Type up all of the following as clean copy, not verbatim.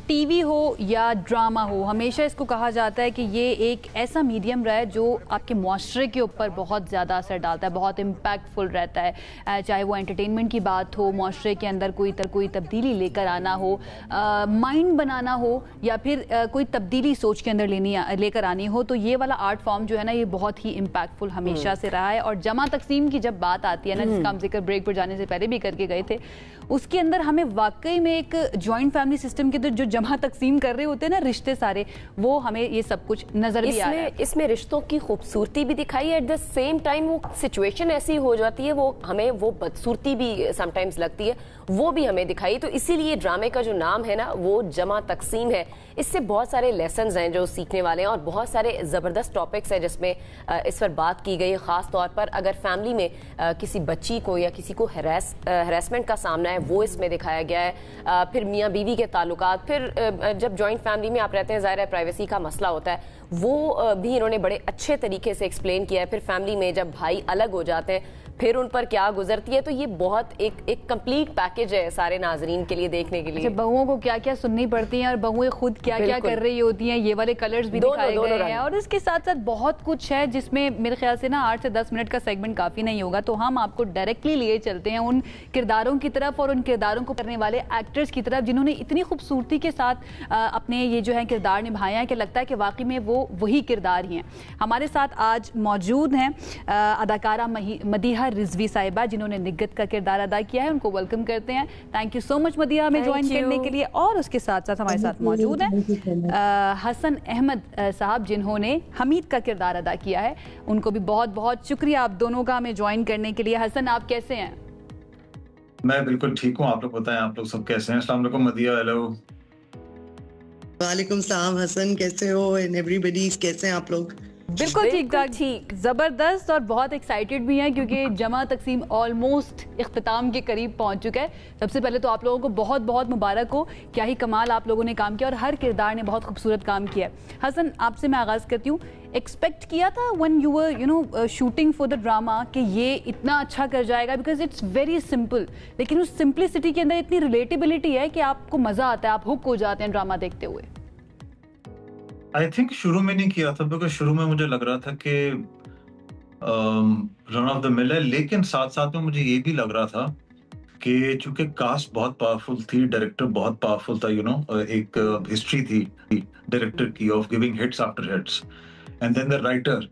TV हो या drama हो, हमेशा इसको कहा जाता है कि ये एक ऐसा मीडियम रहा है जो आपके मुआशरे के ऊपर बहुत ज़्यादा असर डालता है, बहुत इम्पैक्टफुल रहता है। चाहे वो एंटरटेनमेंट की बात हो, मुआशरे के अंदर कोई तब्दीली लेकर आना हो, माइंड बनाना हो, या फिर कोई तब्दीली सोच के अंदर लेकर आनी हो, तो ये वाला आर्ट फॉर्म जो है ना, ये बहुत ही इम्पैक्टफुल हमेशा से रहा है। और जमा तकसीम की जब बात आती है ना, जिसका हम जिक्र ब्रेक पर जाने से पहले भी करके गए थे, उसके अंदर हमें वाकई में एक जॉइंट फैमिली सिस्टम के अंदर जो जमा तकसीम कर रहे होते हैं ना रिश्ते सारे, वो हमें ये सब कुछ नजर भी आ रहा है। इसमें रिश्तों की खूबसूरती भी दिखाई है, एट द सेम टाइम वो सिचुएशन ऐसी हो जाती है, वो हमें वो बदसूरती भी समटाइम्स लगती है, वो भी हमें दिखाई। तो इसीलिए ड्रामे का जो नाम है ना, वो जमा तकसीम है। इससे बहुत सारे लेसन्स हैं जो सीखने वाले हैं, और बहुत सारे ज़बरदस्त टॉपिक्स हैं जिसमें इस पर बात की गई। ख़ास तौर पर अगर फैमिली में किसी बच्ची को या किसी को हरासमेंट का सामना है, वो इसमें दिखाया गया है। फिर मियाँ बीवी के ताल्लुकात, फिर जब जॉइंट फैमिली में आप रहते हैं, ज़ाहिर है प्राइवेसी का मसला होता है, वो भी इन्होंने बड़े अच्छे तरीके से एक्सप्लेन किया है। फिर फैमिली में जब भाई अलग हो जाते हैं, फिर उन पर क्या गुजरती है, तो ये बहुत एक कंप्लीट पैकेज है सारे नाजरीन के लिए देखने के लिए। बहुओं को क्या क्या सुननी पड़ती हैं और बहुएं खुद क्या क्या कर रही होती हैं, ये वाले कलर्स भी दिखाए गए हैं। और इसके साथ साथ बहुत कुछ है जिसमें मेरे ख्याल से ना 8 से 10 मिनट का सेगमेंट काफी नहीं होगा, तो हम आपको डायरेक्टली लिए चलते हैं उन किरदारों की तरफ और उन किरदारों को करने वाले एक्टर्स की तरफ, जिन्होंने इतनी खूबसूरती के साथ अपने ये जो है किरदार निभाया है कि लगता है कि वाकई में वो वही किरदार ही हैं। हमारे साथ आज मौजूद हैं अदाकारा मदीहा रिजवी साहिबा, जिन्होंने निगत का किरदार अदा किया है। उनको वेलकम करते हैं। Thank you so much Madiha हमें ज्वाइन करने के लिए। और उसके साथ साथ हमारे साथ मौजूद हैं हसन अहमद साहब, जिन्होंने हमीद का किरदार अदा किया है। उनको भी बहुत बहुत शुक्रिया आप दोनों का हमें ज्वाइन करने के लिए। हसन, आप कैसे हैं? मैं बिल्कुल ठीक हूँ, आप लोग बताएं, आप लोग सब कैसे हैं? अस्सलाम वालेकुम मदीहा। हेलो। वालेकुम सलाम हसन, कैसे हो? एंड एवरीबॉडी, कैसे हैं आप लोग? बिल्कुल ठीक ठाक, ठीक, जबरदस्त, और बहुत एक्साइटेड भी हैं क्योंकि जमा तकसीम ऑलमोस्ट इख्तिताम के करीब पहुंच चुका है। सबसे पहले तो आप लोगों को बहुत बहुत मुबारक हो, क्या ही कमाल आप लोगों ने काम किया और हर किरदार ने बहुत खूबसूरत काम किया है। हसन, आपसे मैं आगाज करती हूँ। एक्सपेक्ट किया था when you were shooting for the drama कि ये इतना अच्छा कर जाएगा? बिकॉज इट्स वेरी सिंपल, लेकिन उस सिंपलिसिटी के अंदर इतनी रिलेटेबिलिटी है कि आपको मजा आता है, आप हुक हो जाते हैं ड्रामा देखते हुए। आई थिंक शुरू में नहीं किया था, बिकॉज शुरू में मुझे लग रहा था कि रन ऑफ द मिल है, लेकिन साथ साथ में मुझे ये भी लग रहा था कि चूंकि कास्ट बहुत पावरफुल थी, डायरेक्टर बहुत पावरफुल था, एक हिस्ट्री थी डायरेक्टर की of giving hits after hits, and then the writer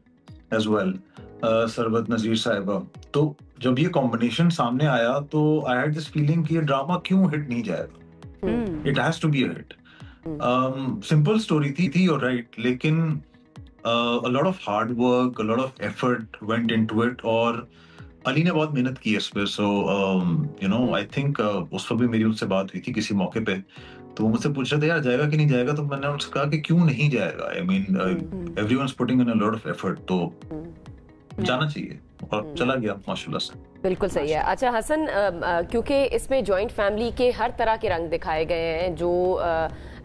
as well, Sarbat Nazir Sahiba. तो जब ये कॉम्बिनेशन सामने आया तो आई हैड दिस फीलिंग कि ये ड्रामा क्यों हिट नहीं जाएगा, it has to be a hit. Simple story थी और राइट, लेकिन a lot of hard work, a lot of effort went into it, और अली ने बहुत मेहनत की इस पे। सो आई थिंक उस पर भी मेरी उनसे बात हुई थी किसी मौके पे, तो वो मुझसे पूछ रहे थे यार जाएगा कि नहीं जाएगा, तो मैंने उनसे कहा कि क्यों नहीं जाएगा, I mean everyone's putting in a lot of effort, तो जाना चाहिए, और चला गया माशाल्लाह से। बिल्कुल सही है। अच्छा हसन, क्योंकि इसमें जॉइंट फैमिली के हर तरह के रंग दिखाए गए हैं, जो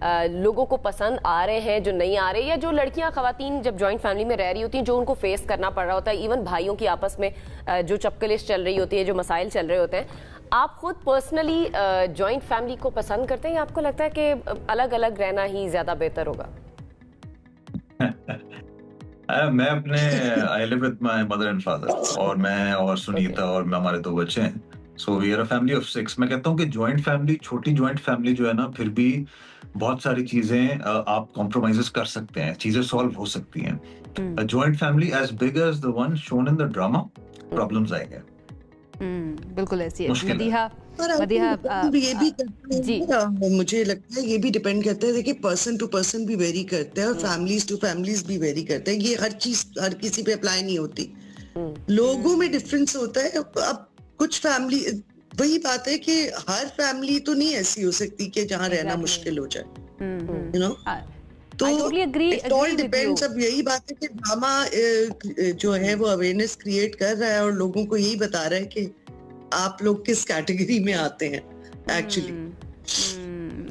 लोगों को पसंद आ रहे हैं, जो नहीं आ रहे, या जो लड़कियां खवातीन जब जॉइंट फैमिली में रह रही होती हैं, जो उनको फेस करना पड़ रहा होता है, इवन भाइयों की आपस में जो चपकलिश चल रही होती है, जो मसाइल चल रहे होते हैं। आप खुद पर्सनली जॉइंट फैमिली को पसंद करते हैं, या आपको लगता है कि अलग अलग रहना ही ज्यादा बेहतर होगा? मैं अपने I live with my mother and father, और मैं और सुनीता और हमारे 2 बच्चे हैं। So we are a family of 6। मैं कहता हूँ कि जॉइंट फैमिली, छोटी जॉइंट फैमिली जो है ना, फिर भी बहुत सारी चीजें आप कॉम्प्रोमाइजेस कर सकते हैं, चीजें सॉल्व हो सकती हैं। Joint family as big as the one shown in the drama, problems आएंगे। बिल्कुल ऐसी है। मदीहा ये भी जी, मुझे लगता है ये भी डिपेंड करता है। देखिए, पर्सन टू पर्सन भी वेरी करते हैं और फैमिलीज टू फैमिलीज भी वेरी करते हैं। ये हर चीज हर किसी पे अप्लाई नहीं होती, लोगों में डिफरेंस होता है। अब कुछ फैमिली, वही बात है कि हर फैमिली तो नहीं ऐसी हो सकती कि जहाँ रहना मुश्किल हो जाए, यू नो। तो इट ऑल डिपेंड्स। अब यही बात है कि ड्रामा जो है वो अवेयरनेस क्रिएट कर रहा है और लोगों को यही बता रहा है कि आप लोग किस कैटेगरी में आते हैं actually.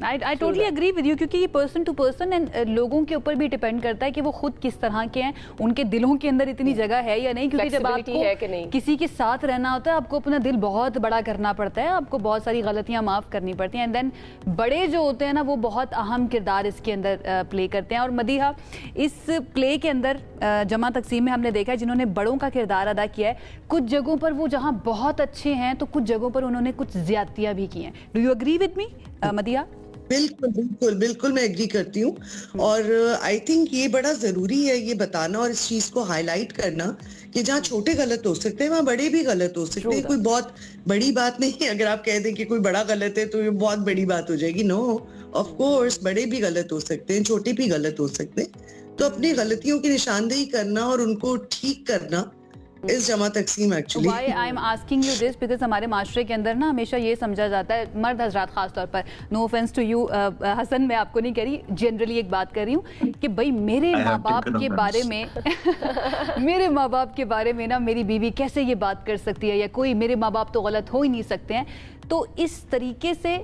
I totally agree with you, क्योंकि ये पर्सन टू पर्सन एंड लोगों के ऊपर भी डिपेंड करता है कि वो खुद किस तरह के हैं, उनके दिलों के अंदर इतनी जगह है या नहीं, क्योंकि जब आपको किसी के साथ रहना होता है आपको अपना दिल बहुत बड़ा करना पड़ता है, आपको बहुत सारी गलतियां माफ करनी पड़ती हैं, एंड देन बड़े जो होते हैं ना वो बहुत अहम किरदार इसके अंदर प्ले करते हैं। और मदीहा, इस प्ले के अंदर जमा तकसीम में हमने देखा है जिन्होंने बड़ों का किरदार अदा किया है, कुछ जगहों पर वो जहां बहुत अच्छे हैं तो कुछ जगहों पर उन्होंने कुछ ज्यादतियां भी की हैं। Do you agree with me Madiha? बिल्कुल बिल्कुल बिल्कुल मैं एग्री करती हूँ, और आई थिंक ये बड़ा जरूरी है ये बताना और इस चीज को हाईलाइट करना कि जहाँ छोटे गलत हो सकते हैं वहाँ बड़े भी गलत हो सकते हैं। कोई बहुत बड़ी बात नहीं है, अगर आप कह दें कि कोई बड़ा गलत है तो ये बहुत बड़ी बात हो जाएगी। नो, ऑफ कोर्स बड़े भी गलत हो सकते हैं, छोटे भी गलत हो सकते हैं। तो अपनी गलतियों की निशानदेही करना और उनको ठीक करना इस जमा तकसीम actually. Why I am asking you this because हमारे माशरे के अंदर ना हमेशा ये समझा जाता है, मर्द हजरात खास तौर पर, no offence to you Hasan, मैं आपको नहीं कह रही, जनरली एक बात कर रही हूँ कि भाई मेरे माँ बाप के बारे में मेरे माँ बाप के बारे में ना मेरी बीवी कैसे ये बात कर सकती है, या कोई मेरे माँ बाप तो गलत हो ही नहीं सकते हैं। तो इस तरीके से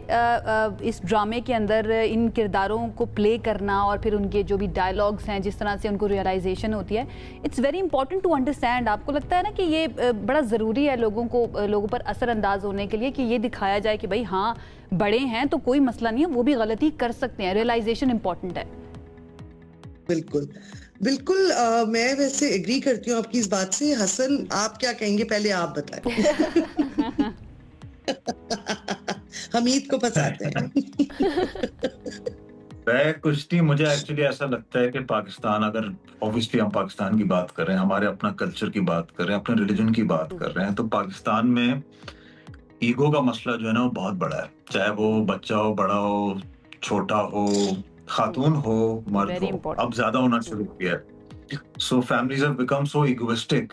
इस ड्रामे के अंदर इन किरदारों को प्ले करना और फिर उनके जो भी डायलॉग्स हैं जिस तरह से उनको रियलाइजेशन होती है, it's very important to understand. आपको लगता है ना कि ये बड़ा ज़रूरी है लोगों पर असरअंदाज होने के लिए कि ये दिखाया जाए कि भाई हाँ बड़े हैं तो कोई मसला नहीं है, वो भी गलती कर सकते हैं, रियलाइजेशन इंपॉर्टेंट है। बिल्कुल बिल्कुल मैं वैसे एग्री करती हूँ आपकी इस बात से। हसन आप क्या कहेंगे, पहले आप बताएं। हमीद को फंसाते हैं। मैं कुछ नहीं, मुझे एक्चुअली ऐसा लगता है कि पाकिस्तान, अगर ऑब्वियसली हम पाकिस्तान की बात कर रहे हैं, हमारे अपना कल्चर की बात कर रहे हैं, अपने रिलीजन की बात कर रहे हैं, तो पाकिस्तान में ईगो का मसला जो है ना वो बहुत बड़ा है। चाहे वो बच्चा हो, बड़ा हो, छोटा हो, खातून हो, मर्द हो, अब ज्यादा होना शुरू किया है। So families have become so egoistic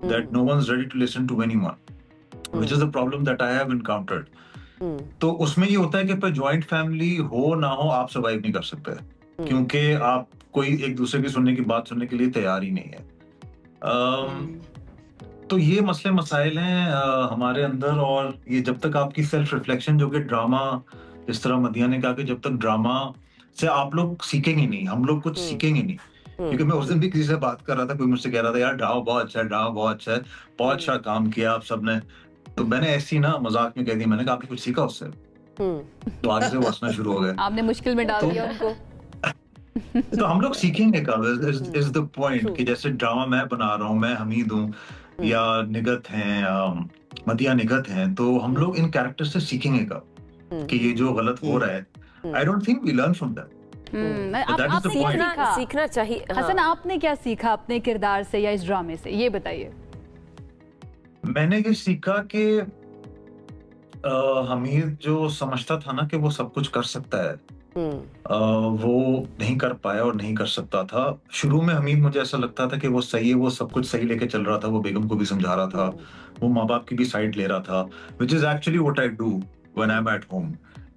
that no one is ready to listen to anyone, which is the problem that I have encountered. तो उसमें ये होता है कि पर जॉइंट फैमिली हो ना हो आप सर्वाइव नहीं कर सकते, क्योंकि आप कोई एक दूसरे की सुनने की बात सुनने के लिए तैयार ही नहीं है। तो ये मसले मसाइल हैं हमारे अंदर, और ये जब तक आपकी सेल्फ रिफ्लेक्शन, जो कि ड्रामा, जिस तरह मदिया ने कहा कि जब तक ड्रामा से आप लोग सीखेंगे नहीं, हम लोग कुछ सीखेंगे नहीं। क्योंकि मैं उस दिन भी किसी से बात कर रहा था, कोई मुझसे कह रहा था यार ड्रामा बहुत अच्छा है, ड्रामा बहुत अच्छा है, बहुत अच्छा काम किया आप सबने। तो मैंने ऐसी ना मजाक में कह दी, मैंने कहा आपने कुछ सीखा उससे? तो आगे से वो हंसना शुरू हो गया। आपने मुश्किल में डाल दिया उनको। तो हम लोग सीखेंगे कब, इज द पॉइंट कि जैसे ड्रामा मैं बना रहा हूँ, मैं हमीद हूँ या निगत हैं, मदिया निगत हैं, तो हम लोग इन कैरेक्टर से सीखेंगे कब कि ये जो गलत हो रहा है। I don't think we learn from that. सीखना चाहिए। हसन, आपने क्या सीखा अपने किरदार से या इस ड्रामे से, ये बताइए। मैंने ये सीखा कि हमीद जो समझता था ना कि वो सब कुछ कर सकता है, वो नहीं कर पाया और नहीं कर सकता था। शुरू में हमीद मुझे ऐसा लगता था कि वो सही है, वो सब कुछ सही लेके चल रहा था, वो बेगम को भी समझा रहा था, वो माँ बाप की भी साइड ले रहा था, which is actually what I do when I'm at home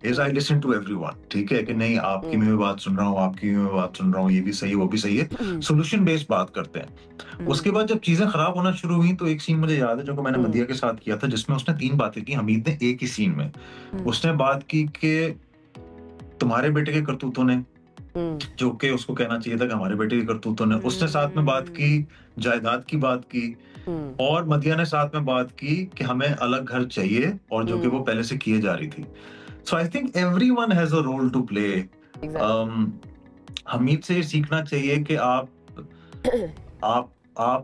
is I listen to everyone। ठीक है कि नहीं, आपकी मैं बात सुन रहा हूँ, आपकी मैं बात सुन रहा हूँ, ये भी सही है, वो भी सही है, सोल्यूशन बेस्ड बात करते हैं। उसके बाद जब चीजें खराब होना शुरू हुई तो एक सीन मुझे याद है जो मैंने मदिया के साथ किया था, जिसमें उसने 3 बातें की। हमीद ने एक ही सीन में उसने बात की कि तुम्हारे बेटे के करतूतों ने, जो कि उसको कहना चाहिए था कि हमारे बेटे के करतूतों ने। उसने साथ में बात की जायदाद की बात की, और मदिया ने साथ में बात की कि हमें अलग घर चाहिए, और जो कि वो पहले से किए जा रही थी। So I think everyone has a role to play। Hamid से सीखना चाहिए कि आप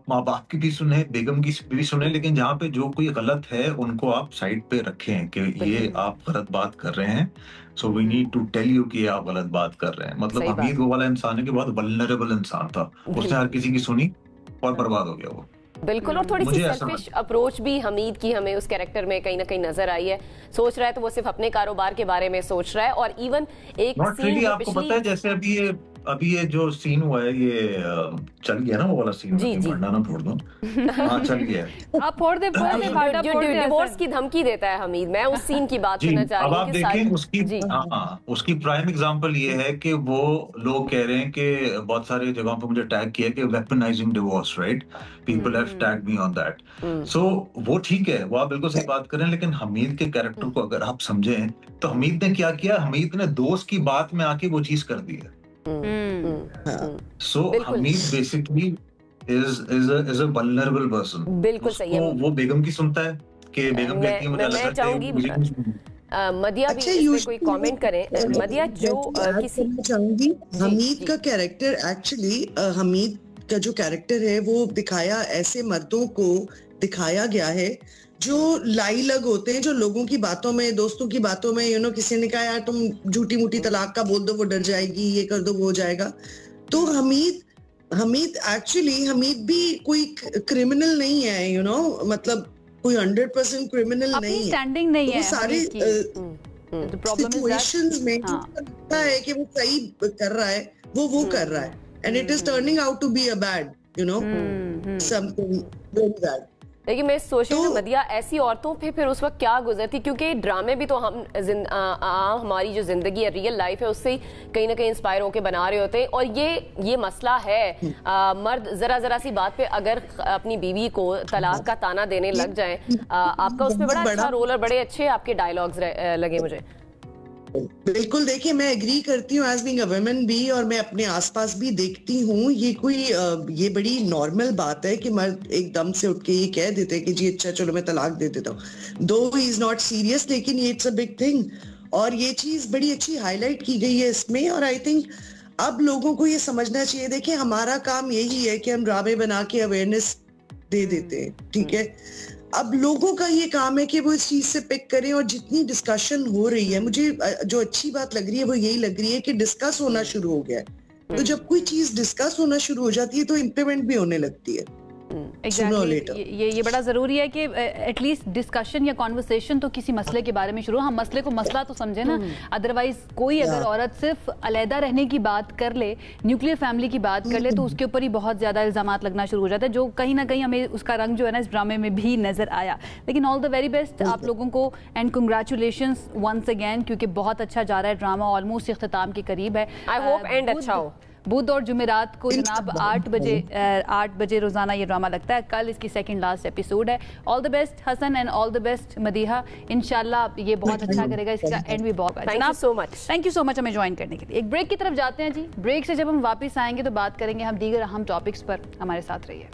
माँ बाप की भी सुने, बेगम की भी सुने, लेकिन जहाँ पे जो कोई गलत है उनको आप साइड पे रखें कि ये आप गलत बात कर रहे हैं, so we need to tell you कि आप गलत बात कर रहे हैं। मतलब हमीद वो वाला इंसान है कि बहुत वल्नरेबल इंसान था, उसने हर किसी की सुनी और बर्बाद हो गया वो। बिल्कुल, और थोड़ी सी सेल्फिश अप्रोच भी हमीद की हमें उस कैरेक्टर में कहीं ना कहीं नजर आई है। सोच रहा है तो वो सिर्फ अपने कारोबार के बारे में सोच रहा है, और इवन एक सीन आपको पता है, जैसे अभी ये अभी ये जो सीन हुआ है ये चल गया ना, वो वाला सीन, मरना ना फोड़ दो। हाँ चल गया है। आप फोड़ दे, डिवोर्स की धमकी देता है हमीद, मैं उस सीन की बात करना चाह रही हूँ। अब आप देखें उसकी प्राइम एग्जांपल ये है कि वो लोग कह रहे हैं कि बहुत सारे जगहों पे मुझे टैग किया कि weaponizing divorce, right, people have tagged me on that. So वो ठीक है, वो आप बिल्कुल सही बात करें, लेकिन हमीद के कैरेक्टर को अगर आप समझें तो हमीद ने क्या किया, हमीद ने दोस्त की बात में आके वो चीज कर दी है। So Hamid basically is a vulnerable person. बिल्कुल सही है। वो बेगम की सुनता है कि बेगम कहती है मुझे मैं चाहूंगी मदिया भी इसमें कोई कमेंट करें। मदिया जो किसी चाहूंगी, हमीद का कैरेक्टर एक्चुअली, हमीद का जो कैरेक्टर है वो दिखाया, ऐसे मर्दों को दिखाया गया है जो लाई लग होते हैं, जो लोगों की बातों में, दोस्तों की बातों में किसी ने कहा यार तुम झूठी मूठी तलाक का बोल दो, वो डर जाएगी, ये कर दो वो हो जाएगा। तो हमीद एक्चुअली, हमीद भी कोई क्रिमिनल नहीं है, मतलब कोई 100% क्रिमिनल नहीं है, स्टैंडिंग नहीं है। सारे सिचुएशंस में लगता है कि वो सही कर रहा है, वो कर रहा है, and it is turning out to be a bad, something very bad. लेकिन मैं सोच रही हूँ मदिया, ऐसी औरतों पे फिर उस वक्त क्या गुजरती, क्योंकि ड्रामे भी तो हम हमारी जो जिंदगी है, रियल लाइफ है, उससे कहीं ना कहीं इंस्पायर होकर बना रहे होते हैं। और ये मसला है, मर्द जरा सी बात पे अगर अपनी बीवी को तलाक का ताना देने लग जाए, आपका उसमें बड़ा अच्छा रोल और बड़े अच्छे आपके डायलॉग्स लगे मुझे। बिल्कुल, देखिए मैं एग्री करती हूँ एज बीइंग अ वुमेन भी, और मैं अपने आसपास भी देखती हूँ, ये बड़ी नॉर्मल बात है कि मर्द एकदम से उठ के ये कह देते हैं कि जी अच्छा चलो मैं तलाक दे देता हूँ, दो ही इज नॉट सीरियस, लेकिन ये इट्स अ बिग थिंग, और ये चीज बड़ी अच्छी हाईलाइट की गई है इसमें। और आई थिंक अब लोगों को ये समझना चाहिए, देखिए हमारा काम यही है कि हम ड्रामे बना के अवेयरनेस दे देते हैं, ठीक है, अब लोगों का ये काम है कि वो इस चीज से पिक करें। और जितनी डिस्कशन हो रही है, मुझे जो अच्छी बात लग रही है वो यही लग रही है कि डिस्कस होना शुरू हो गया है। तो जब कोई चीज डिस्कस होना शुरू हो जाती है तो इम्प्लीमेंट भी होने लगती है। Exactly. ये बड़ा जरूरी है कि एटलीस्ट डिस्कशन या कॉन्वर्सेशन तो किसी मसले के बारे में शुरू, हम मसले को मसला तो समझे ना, अदरवाइज कोई अगर औरत सिर्फ अलहदा रहने की बात कर ले, न्यूक्लियर फैमिली की बात कर ले, तो उसके ऊपर ही बहुत ज्यादा इल्जामात लगना शुरू हो जाता है, जो कहीं ना कहीं हमें उसका रंग जो है ना इस ड्रामे में भी नजर आया। लेकिन ऑल द वेरी बेस्ट आप लोगों को, एंड कंग्रेचुलेशंस वंस अगेन, क्योंकि बहुत अच्छा जा रहा है ड्रामा, ऑलमोस्ट इख्तिताम के करीब है। आई होप एंड अच्छा हो। बुध और जुमेरात को जनाब 8 बजे रोजाना ये ड्रामा लगता है। कल इसकी सेकंड लास्ट एपिसोड है। All the best Hasan and all the best Madiha, इंशाल्लाह ये बहुत अच्छा करेगा, इसका एंड भी बहुत। Thank you so much. Thank you so much हमें ज्वाइन करने के लिए। एक ब्रेक की तरफ जाते हैं जी। ब्रेक से जब हम वापस आएंगे तो बात करेंगे हम दीगर अहम टॉपिक्स पर। हमारे साथ रहिए।